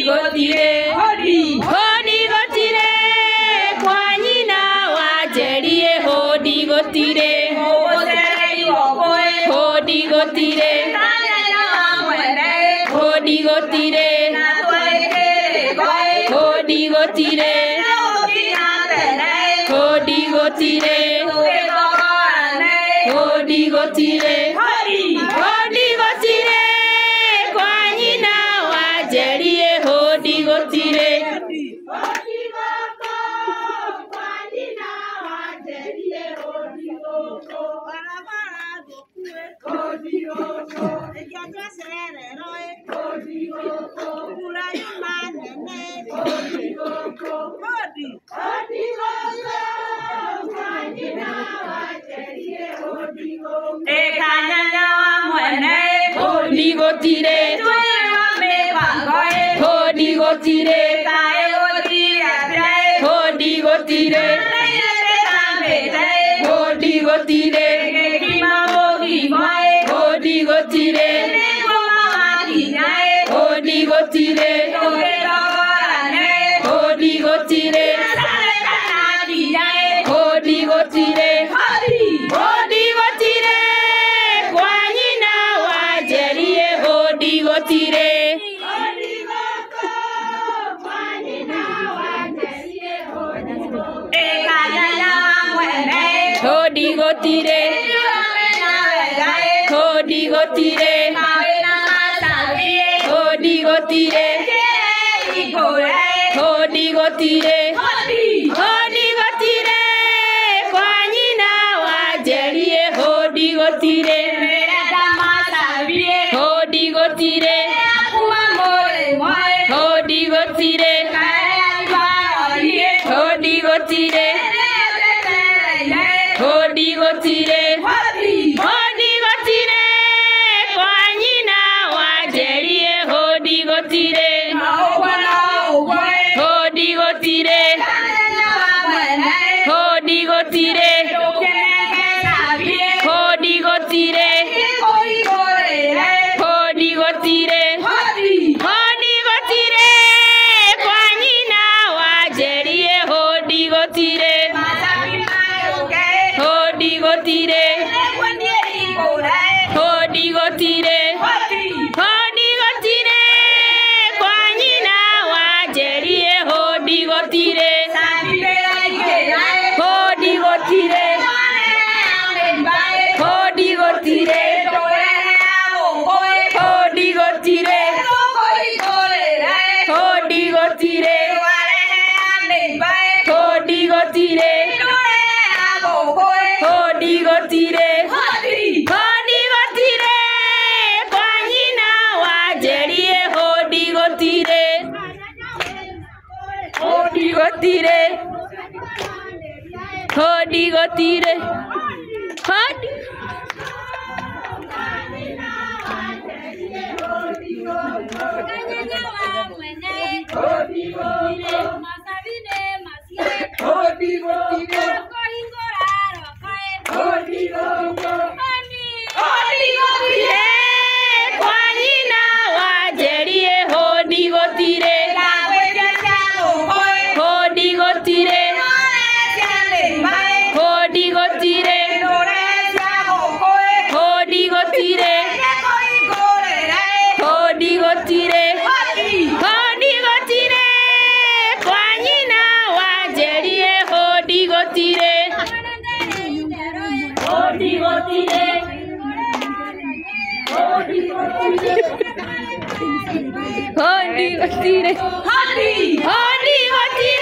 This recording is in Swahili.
gotire hodi gotire kwa nyina wanjerie hodi gotire hodi gotire hodi gotire hodi gotire hodi gotire hodi gotire hodi gotire kwa nyina wanjerie hodi gotire hodi gotire hodi gotire hodi gotire hodi gotire hodi gotire hodi gotire hodi gotire hodi gotire hodi gotire kwa nyina wanjerie hodi gotire hodi gotire hodi gotire hodi gotire hodi gotire hodi gotire kwa nyina wanjerie hodi gotire hodi gotire hodi gotire hodi gotire hodi gotire hodi gotire kwa nyina wanjerie hodi gotire hodi gotire hodi gotire hodi gotire hodi gotire hodi gotire kwa nyina wanjerie hodi gotire hodi gotire hodi gotire hodi gotire kwa nyina wanjerie hodi gotire hodi gotire hodi gotire hodi gotire hodi gotire hodi gotire hodi gotire hodi gotire kwa nyina wanjerie hodi gotire hodi gotire hodi gotire hodi kwa nyina wanjerie hodi gotire hodi gotire hodi gotire hodi gotire hodi gotire hodi gotire kwa nyina wanjerie hodi gotire hodi gotire hodi gotire hodi gotire hodi gotire